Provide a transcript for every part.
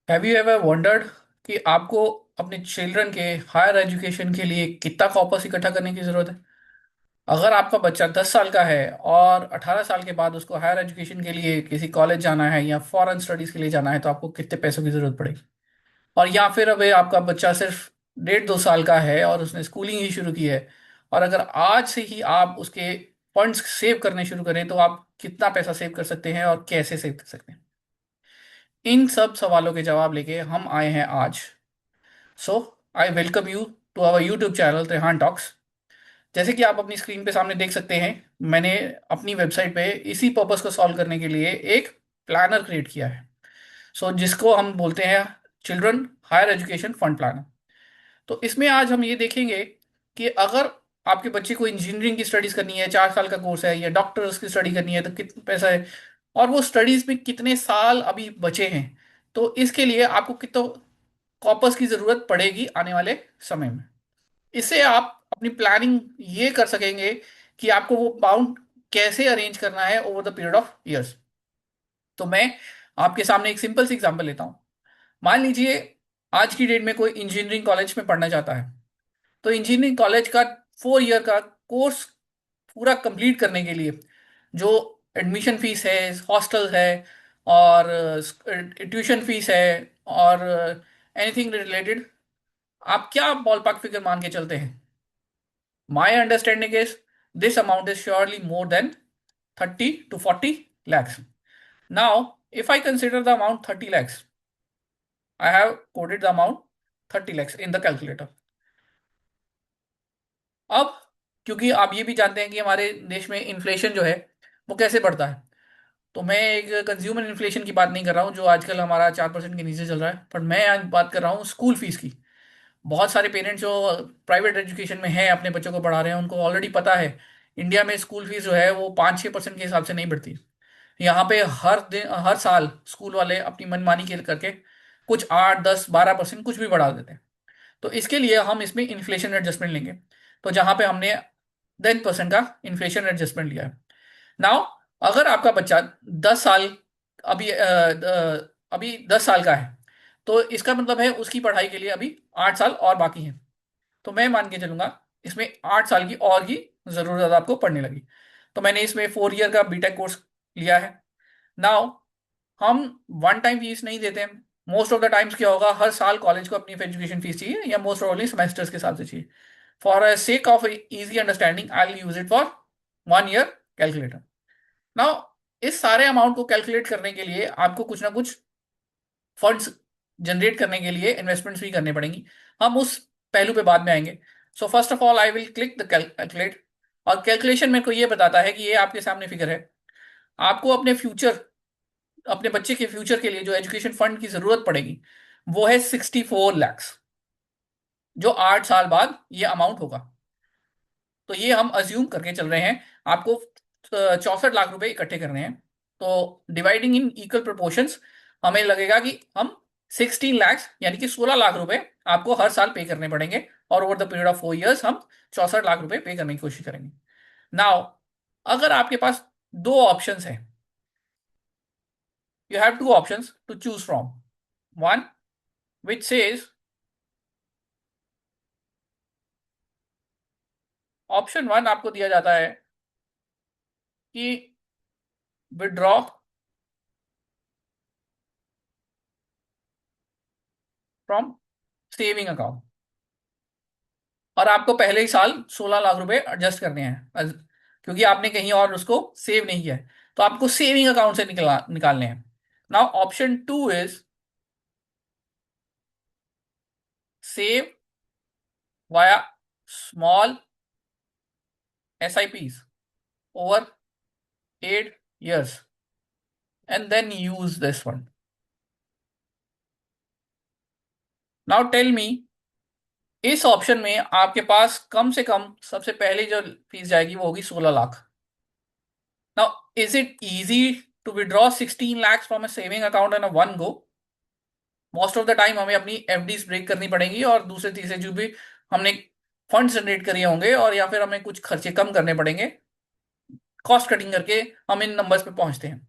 Have you ever wondered कि आपको अपने चिल्ड्रन के हायर एजुकेशन के लिए कितना कॉर्पस इकट्ठा करने की जरूरत है? अगर आपका बच्चा 10 साल का है और 18 साल के बाद उसको हायर एजुकेशन के लिए किसी कॉलेज जाना है या फॉरेन स्टडीज के लिए जाना है तो आपको कितने पैसों की जरूरत पड़ेगी? और या फिर अभी आपका बच्चा सिर्फ 1.5 2 साल का है और उसने स्कूलिंग ही शुरू की है, और अगर आज से ही आप उसके फंड्स सेव करने शुरू करें तो आप कितना पैसा सेव कर सकते हैं और कैसे सेव कर सकते हैं? इन सब सवालों के जवाब लेके हम आए हैं आज। So I welcome you to our YouTube channel Trihan talks. जैसे कि आप अपनी स्क्रीन पे सामने देख सकते हैं, मैंने अपनी वेबसाइट पे इसी पर्पस को सॉल्व करने के लिए एक प्लानर क्रिएट किया है। जिसको हम बोलते हैं children higher education fund planner. तो इसमें आज हम ये देखेंगे कि अगर आपके बच्चे को इंजीनियरिंग की स्टडीज करनी है, 4 साल का कोर्स है, या डॉक्टर्स की स्टडी करनी है तो कितना पैसा है, और वो स्टडीज में कितने साल अभी बचे हैं, तो इसके लिए आपको कितना कॉर्पस की जरूरत पड़ेगी आने वाले समय में। इससे आप अपनी प्लानिंग ये कर सकेंगे कि आपको वो अमाउंट कैसे अरेंज करना है over the period of years. तो मैं आपके सामने एक सिंपल सी एग्जांपल लेता हूं। मान लीजिए आज की डेट में कोई इंजीनियरिंग कॉलेज में पढ़ना चाहता है। तो इंजीनियरिंग कॉलेज का 4 ईयर का कोर्स पूरा कंप्लीट करने के लिए जो एडमिशन फीस है, हॉस्टल है, और ट्यूशन फीस है, और एनीथिंग रिलेटेड, आप क्या बॉल पार्क फिगर मान के चलते हैं? My understanding is this amount is surely more than 30 to 40 lakhs. Now, if I consider the amount 30 lakhs, I have coded the amount 30 lakhs in the calculator. अब क्योंकि आप ये भी जानते हैं कि हमारे देश में इन्फ्लेशन जो है वो कैसे बढ़ता है, तो मैं एक कंज्यूमर इन्फ्लेशन की बात नहीं कर रहा हूँ जो आजकल हमारा 4% के नीचे चल रहा है, पर मैं आज बात कर रहा हूँ स्कूल फीस की। बहुत सारे पेरेंट्स जो प्राइवेट एजुकेशन में हैं, अपने बच्चों को पढ़ा रहे हैं, उनको ऑलरेडी पता है इंडिया में स्कूल फीस जो है वो 5-6% के हिसाब से नहीं बढ़ती। यहाँ पे हर दिन हर साल स्कूल वाले अपनी मनमानी के करके कुछ 8 10 12% कुछ भी बढ़ा देते हैं। तो इसके लिए हम इसमें इन्फ्लेशन एडजस्टमेंट लेंगे। तो जहां पे हमने 10% का इन्फ्लेशन एडजस्टमेंट लिया है। नाउ, अगर आपका बच्चा 10 साल अभी अभी 10 साल का है, तो इसका मतलब है उसकी पढ़ाई के लिए अभी 8 साल और बाकी हैं। तो मैं मान के चलूंगा इसमें 8 साल की और की जरूरत आपको पड़ने लगी। तो मैंने इसमें 4 ईयर का बीटेक कोर्स लिया है। नाउ, हम वन टाइम फीस नहीं देते हैं। मोस्ट ऑफ द टाइम्स क्या होगा, हर साल कॉलेज को अपनी एजुकेशन फीस चाहिए, या मोस्ट ऑफली सेमेस्टर्स के हिसाब से चाहिए। For a sake of easy understanding I will use it for 1 year calculator. Now, इस सारे अमाउंट को कैलकुलेट करने के लिए आपको कुछ ना कुछ फंड्स जनरेट करने के लिए इन्वेस्टमेंट्स भी करने पड़ेंगी। हम उस पहलू पे बाद में आएंगे। So first of all I will click the calculate. और कैलकुलेशन मेरे को ये बताता है कि ये आपके सामने फिगर है। आपको अपने फ्यूचर, अपने बच्चे के फ्यूचर के लिए जो एजुकेशन फंड की जरूरत पड़ेगी वो है 64 lakhs, जो 8 साल बाद ये अमाउंट होगा। तो ये हम अज्यूम करके चल रहे हैं। आपको 64 लाख रुपए इकट्ठे करने हैं। तो डिवाइडिंग इन इक्वल प्रोपोर्शंस, हमें लगेगा कि हम 16 lakhs यानी कि 16 लाख रुपए आपको हर साल पे करने पड़ेंगे, और over the period of 4 years हम 64 लाख रुपए पे करने की कोशिश करेंगे। नाउ, अगर आपके पास दो ऑप्शंस हैं, you have two options to choose from. One which says, option one आपको दिया जाता है कि विड्रॉ फ्रॉम सेविंग अकाउंट, और आपको पहले ही साल 16 लाख रुपए एडजस्ट करने हैं क्योंकि आपने कहीं और उसको सेव नहीं किया है। तो आपको सेविंग अकाउंट से निकालने हैं। Now option two is save via small SIPs over 8 years and then use this one. Now tell me, इस ऑप्शन में आपके पास कम से कम सबसे पहले जो फीस जाएगी वो होगी 16 lakh. Now, is it easy to withdraw 16 lakhs from a saving account in a one go? Most of the time हमें अपनी FDs ब्रेक करनी पड़ेंगी, और दूसरे तीसरे जो भी हमने फंड जनरेट करे होंगे, और या फिर हमें कुछ खर्चे कम करने पड़ेंगे। कॉस्ट कटिंग करके हम इन नंबर्स पे पहुंचते हैं।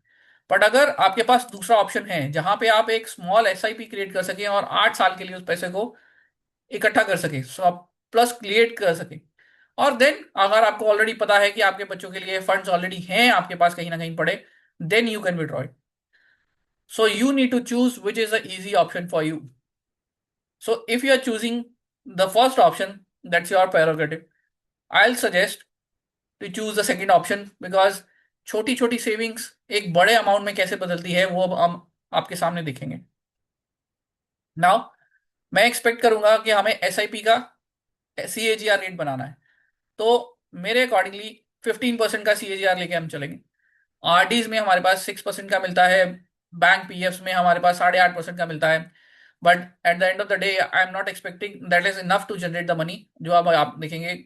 बट अगर आपके पास दूसरा ऑप्शन है जहां पे आप एक स्मॉल एसआईपी क्रिएट कर सकें और 8 साल के लिए उस पैसे को इकट्ठा कर सके, सो आप प्लस क्रिएट कर सके, और देन अगर आपको ऑलरेडी पता है कि आपके बच्चों के लिए फंड्स ऑलरेडी हैं आपके पास कहीं ना कहीं पड़े, then you can withdraw it. So you need to choose which is the easy option for you. So if you are choosing the first option, that's your prerogative. I'll suggest to choose the second option because छोटी छोटी savings एक बड़े amount में कैसे बदलती है वो अब हम आपके सामने देखेंगे. नाउ मैं एक्सपेक्ट करूंगा कि हमें एसआईपी का सीएजीआर रेट बनाना है. तो मेरे अकॉर्डिंगली 15% का सीएजीआर लेके हम चलेंगे. आरडीज में हमारे पास 6% का मिलता है, बैंक पीएफ में हमारे पास 8.5% का मिलता है. But at the end of the day I am not expecting that is enough to generate the money. जो अब आप देखेंगे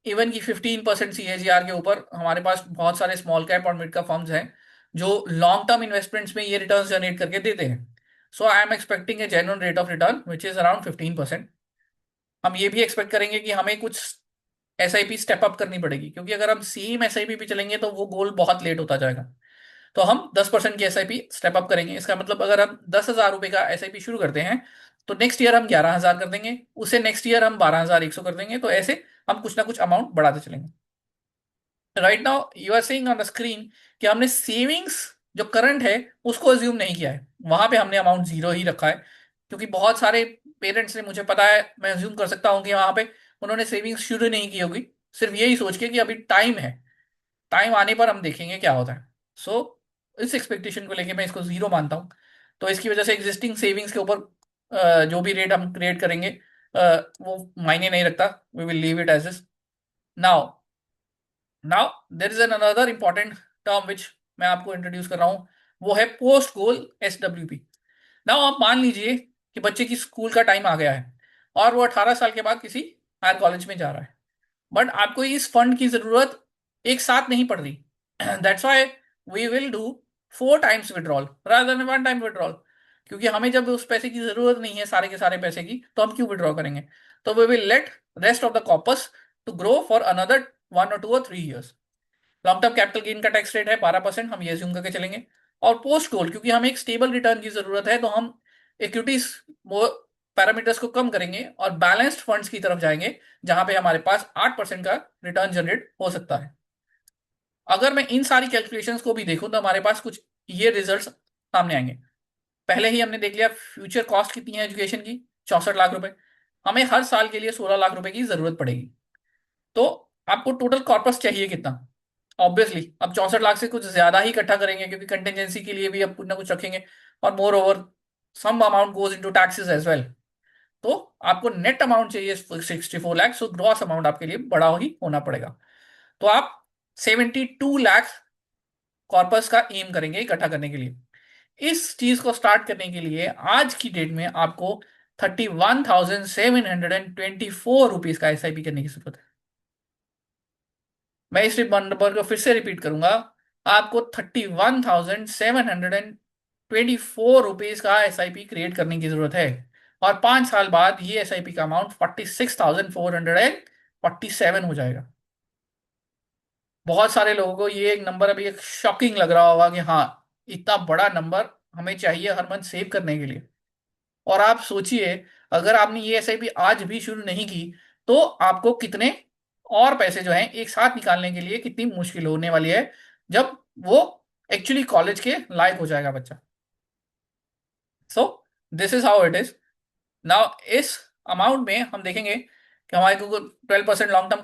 इवन की 15% सीएजीआर के ऊपर हमारे पास बहुत सारे स्मॉल कैप और मिड कैप फर्म्स हैं जो लॉन्ग टर्म इन्वेस्टमेंट्स में ये रिटर्न जनरेट करके देते हैं. So I am expecting a genuine rate of return which is around 15%. हम ये भी एक्सपेक्ट करेंगे कि हमें कुछ एसआईपी स्टेप अप करनी पड़ेगी, क्योंकि अगर हम सेम एसआईपी पे चलेंगे तो वो गोल बहुत लेट होता जाएगा. तो हम 10% की एसआईपी स्टेप अप करेंगे. इसका मतलब अगर हम 10,000 रुपए का एसआईपी शुरू करते हैं तो नेक्स्ट ईयर हम 11,000 कर देंगे, उसे नेक्स्ट ईयर हम 12,100 कर देंगे. तो ऐसे हम कुछ ना कुछ अमाउंट बढ़ाते चलेंगे. Right now you are seeing on the screen कि हमने सेविंग्स जो करंट है उसको अज्यूम नहीं किया है, वहां पे हमने अमाउंट जीरो ही रखा है. क्योंकि बहुत सारे पेरेंट्स ने, मुझे पता है, मैं अज्यूम कर सकता हूँ कि वहां पे उन्होंने सेविंग्स शुरू नहीं की होगी, सिर्फ यही सोच के कि अभी टाइम है, टाइम आने पर हम देखेंगे क्या होता है. सो इस एक्सपेक्टेशन को लेके मैं इसको जीरो मानता हूँ. तो इसकी वजह से एग्जिस्टिंग सेविंग्स के ऊपर जो भी रेट हम क्रिएट करेंगे वो मायने नहीं रखता. We will leave it as this. Now now there is an another important term which मैं आपको इंट्रोड्यूस कर रहा हूँ, वो है पोस्ट गोल SWP. नाउ आप मान लीजिए कि बच्चे की स्कूल का टाइम आ गया है और वो 18 साल के बाद किसी हायर कॉलेज में जा रहा है, बट आपको इस फंड की जरूरत एक साथ नहीं पड़ रही. That's why we will do 4 times withdrawal rather than 1 time withdrawal. क्योंकि हमें जब उस पैसे की जरूरत नहीं है सारे के सारे पैसे की, तो हम क्यों विड्रॉ करेंगे. तो we will let rest of the corpus to grow for another 1 or 2 or 3 years. Long term capital gain का टैक्स रेट है 12%, हम ये assume करके चलेंगे. और पोस्ट गोल क्योंकि हमें एक स्टेबल रिटर्न की जरूरत है, तो हम इक्विटीज पैरामीटर्स को कम करेंगे और बैलेंस्ड फंड्स की तरफ जाएंगे जहां पे हमारे पास 8% का रिटर्न जनरेट हो सकता है. अगर मैं इन सारी कैलकुलेशंस को भी देखूं तो हमारे पास कुछ ये रिजल्ट्स सामने आएंगे. पहले ही हमने देख लिया फ्यूचर कॉस्ट कितनी है एजुकेशन की, 64 लाख रुपए. हमें हर साल के लिए 16 लाख रुपए की जरूरत पड़ेगी. तो आपको टोटल कॉर्पस चाहिए कितना. ऑब्वियसली अब 64 लाख से कुछ ज्यादा ही इकट्ठा करेंगे क्योंकि कंटेंजेंसी के लिए भी अब कुछ ना कुछ रखेंगे. और moreover some amount goes into taxes as well. तो आपको नेट अमाउंट चाहिए 64 लाख. सो ग्रॉस अमाउंट आपके लिए बड़ा ही होना पड़ेगा. तो आप 72 लाख कॉर्पस का एम करेंगे इकट्ठा करने के लिए. इस चीज को स्टार्ट करने के लिए आज की डेट में आपको 31,724 रुपीज का एसआईपी करने की जरूरत है. मैं इस नंबर को फिर से रिपीट करूंगा. आपको 31,724 रुपीज का एसआईपी क्रिएट करने की जरूरत है. और 5 साल बाद ये एसआईपी का अमाउंट 46,447 हो जाएगा. बहुत सारे लोगों को ये एक नंबर अभी एक शॉकिंग लग रहा होगा कि हाँ, इतना बड़ा नंबर हमें चाहिए हर मंथ सेव करने के लिए. और आप सोचिए, अगर आपने ये एसआईपी आज भी शुरू नहीं की तो आपको कितने और पैसे जो हैं एक साथ निकालने के लिए कितनी मुश्किल होने वाली है जब वो एक्चुअली कॉलेज के लायक हो जाएगा बच्चा. So this is how it is. Now इस अमाउंट में हम देखेंगे कि हमारे को 12% लॉन्ग टर्म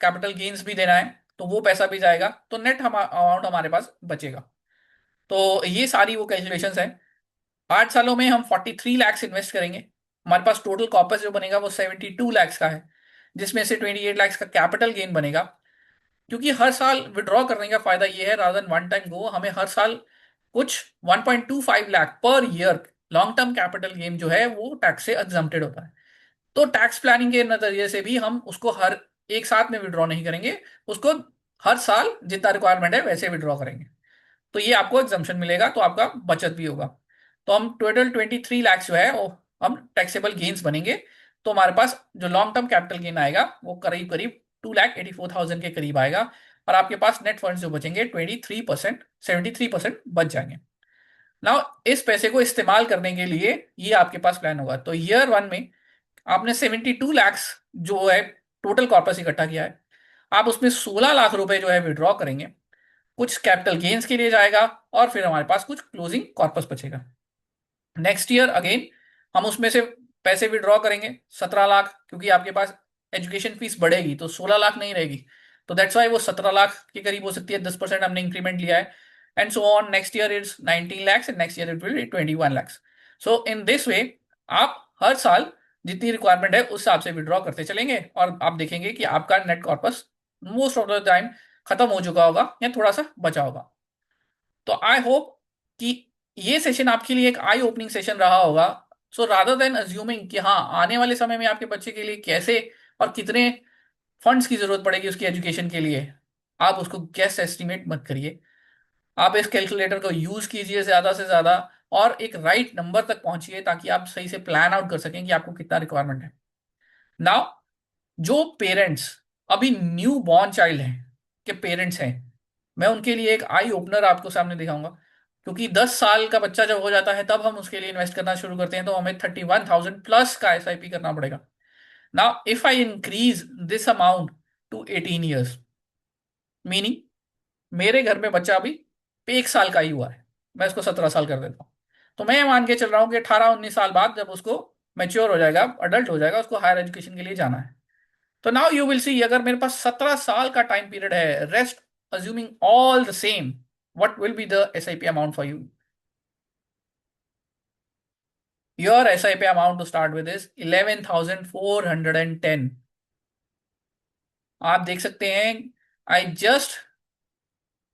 कैपिटल गेन्स भी देना है, तो वो पैसा भी जाएगा, तो नेट हम अमाउंट हमारे पास बचेगा. तो ये सारी वो कैलकुलेशंस हैं. 8 सालों में हम 43 लैक्स इन्वेस्ट करेंगे. हमारे पास टोटल कॉपस जो बनेगा वो 72 लैक्स का है, जिसमें से 28 लैक्स का कैपिटल गेन बनेगा. क्योंकि हर साल विड्रॉ करने का फायदा ये है, rather than one time go, हमें हर साल कुछ 1.25 lakh per year long term capital gain जो है वो टैक्स से एग्जम्प्टेड होता है. तो टैक्स प्लानिंग के नजरिए से भी हम उसको हर एक साथ में विड्रॉ नहीं करेंगे, उसको हर साल जितना रिक्वायरमेंट है वैसे विड्रॉ करेंगे. तो ये आपको एग्जम्पशन मिलेगा, तो आपका बचत भी होगा. तो हम टोटल 23 लैक्स जो है वो हम टैक्सेबल गेन्स बनेंगे. तो हमारे पास जो लॉन्ग टर्म कैपिटल गेन आएगा वो करीब करीब 2,84,000 के करीब आएगा, और आपके पास नेट फंड्स जो बचेंगे 23%, 73% बच जाएंगे। नाउ इस पैसे को इस्तेमाल करने के लिए ये आपके पास प्लान होगा। तो ईयर वन में आपने 72 lakhs जो है टोटल कॉर्पस इकट्ठा किया है, आप उसमें 16 लाख रुपए जो है विड्रॉ करेंगे, कुछ कैपिटल गेन्स के लिए जाएगा, और फिर हमारे पास कुछ क्लोजिंग कॉर्पस बचेगा। नेक्स्ट ईयर अगेन हम उसमें से पैसे विड्रॉ करेंगे 17 लाख, क्योंकि आपके पास एजुकेशन फीस बढ़ेगी तो 16 लाख नहीं रहेगी, तो दैट्स वाई वो 17 लाख के करीब हो सकती है, 10% हमने इंक्रीमेंट लिया है। And so on, next year is 19 lakhs and next year it will 21 lakhs। So in this way आप हर साल जितनी रिक्वायरमेंट है उस हिसाब से विड्रॉ करते चलेंगे, और आप देखेंगे कि आपका net corpus most of the time खत्म हो चुका होगा या थोड़ा सा बचा होगा। तो आई होप कि ये सेशन आपके लिए एक आई ओपनिंग सेशन रहा होगा। सो रादर देन अज्यूमिंग कि हाँ आने वाले समय में आपके बच्चे के लिए कैसे और कितने फंड्स की जरूरत पड़ेगी उसकी एजुकेशन के लिए, आप उसको गेस एस्टिमेट मत करिए। आप इस कैलकुलेटर को यूज कीजिए ज्यादा से ज्यादा, और एक राइट नंबर तक पहुंचिए ताकि आप सही से प्लान आउट कर सकें कि आपको कितना रिक्वायरमेंट है। नाउ जो पेरेंट्स अभी न्यू बॉर्न चाइल्ड हैं के पेरेंट्स हैं, मैं उनके लिए एक आई ओपनर आपको सामने दिखाऊंगा। क्योंकि 10 साल का बच्चा जब हो जाता है तब हम उसके लिए इन्वेस्ट करना शुरू करते हैं, तो हमें 31,000 प्लस का एसआईपी करना पड़ेगा। Now if I increase this amount to 18 years, meaning मेरे घर में बच्चा अभी 1 साल का ही हुआ है, मैं इसको 17 साल कर देता हूँ, तो मैं मान के चल रहा हूँ कि 18-19 साल बाद जब उसको मैच्योर हो जाएगा, अडल्ट हो जाएगा, उसको हायर एजुकेशन के लिए जाना है। तो नाउ यू विल सी, अगर मेरे पास 17 साल का टाइम पीरियड है, rest assuming all the same, what will be the SIP amount for you? Your SIP amount to start with is 11,410। आप देख सकते हैं, आई जस्ट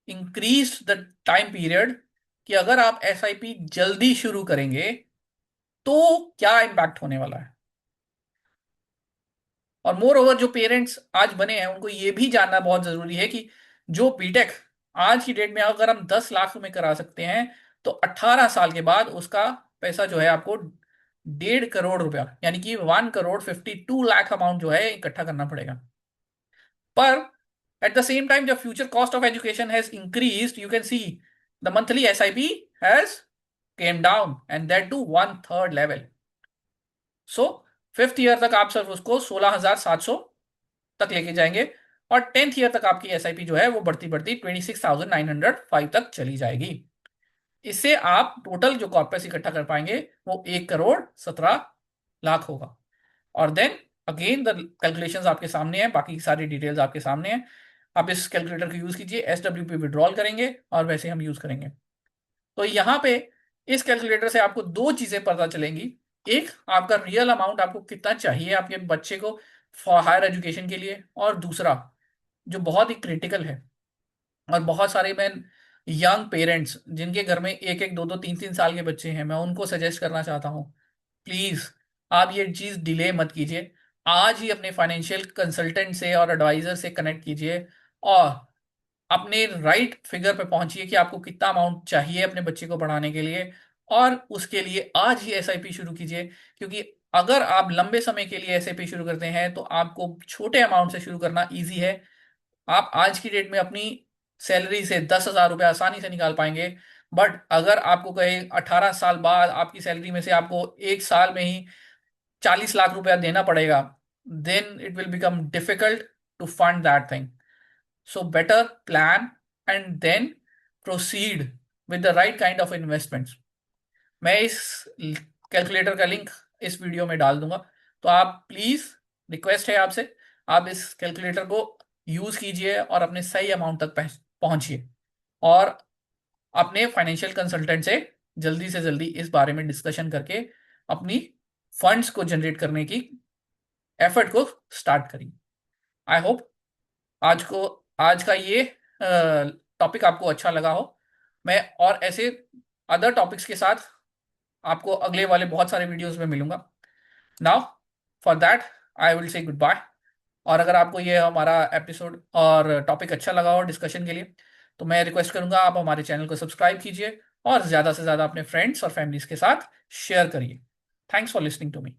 इंक्रीज द टाइम पीरियड, कि अगर आप एसआईपी जल्दी शुरू करेंगे तो क्या इम्पैक्ट होने वाला है। और मोर ओवर जो पेरेंट्स आज बने हैं उनको ये भी जानना बहुत जरूरी है कि जो बीटेक आज की डेट में अगर हम 10 लाख में करा सकते हैं, तो 18 साल के बाद उसका पैसा जो है आपको 1.5 करोड़ रुपया, यानी कि 1,52,00,000 अमाउंट जो है इकट्ठा करना पड़ेगा। पर एट द सेम टाइम जब future cost of education has increase, you can see the monthly SIP has came down and that to 1/3 level. So fifth year तक आप सिर्फ उसको 16,700 तक लेके जाएंगे, और 10th ईयर तक आपकी एसआईपी जो है वो बढ़ती बढ़ती 26,905 तक चली जाएगी। इससे आप टोटल जो कॉर्पस इकट्ठा कर पाएंगे वो 1,17,00,000 होगा। और देन अगेन द कैलकुलेशंस आपके सामने हैं, बाकी की सारी डिटेल्स आपके सामने हैं। आप इस कैलकुलेटर को यूज कीजिए, एसडब्ल्यूपी विड्रॉल करेंगे और वैसे हम यूज करेंगे। तो यहाँ पे इस कैलकुलेटर से आपको दो चीजें पता चलेंगी। एक, आपका रियल अमाउंट आपको कितना चाहिए आपके बच्चे को फॉर हायर एजुकेशन के लिए, और दूसरा जो बहुत ही क्रिटिकल है, और बहुत सारे मैं यंग पेरेंट्स जिनके घर में एक एक दो दो तीन तीन साल के बच्चे हैं, मैं उनको सजेस्ट करना चाहता हूँ, प्लीज आप ये चीज डिले मत कीजिए। आज ही अपने फाइनेंशियल कंसल्टेंट से और एडवाइजर से कनेक्ट कीजिए, और अपने राइट फिगर पे पहुंचिए कि आपको कितना अमाउंट चाहिए अपने बच्चे को पढ़ाने के लिए, और उसके लिए आज ही एसआईपी शुरू कीजिए। क्योंकि अगर आप लंबे समय के लिए एसआईपी शुरू करते हैं तो आपको छोटे अमाउंट से शुरू करना इजी है। आप आज की डेट में अपनी सैलरी से 10,000 रुपये आसानी से निकाल पाएंगे, बट अगर आपको कहे 18 साल बाद आपकी सैलरी में से आपको एक साल में ही 40 लाख रुपया देना पड़ेगा, then it will become difficult to fund that thing. So better plan and then proceed with the right kind of investments. मैं इस कैलकुलेटर का लिंक इस वीडियो में डाल दूंगा, तो आप प्लीज, रिक्वेस्ट है आपसे, आप इस कैलकुलेटर को यूज कीजिए और अपने सही अमाउंट तक पहुंचिए, और अपने फाइनेंशियल कंसल्टेंट से जल्दी से जल्दी इस बारे में डिस्कशन करके अपनी फंड्स को जनरेट करने की एफर्ट को स्टार्ट करिए। आई होप आज का ये टॉपिक आपको अच्छा लगा हो। मैं और ऐसे अदर टॉपिक्स के साथ आपको अगले वाले बहुत सारे वीडियोस में मिलूंगा। Now for that I will say good bye. और अगर आपको ये हमारा एपिसोड और टॉपिक अच्छा लगा हो डिस्कशन के लिए, तो मैं रिक्वेस्ट करूंगा आप हमारे चैनल को सब्सक्राइब कीजिए और ज़्यादा से ज़्यादा अपने फ्रेंड्स और फैमिलीज के साथ शेयर करिए। Thanks for listening to me.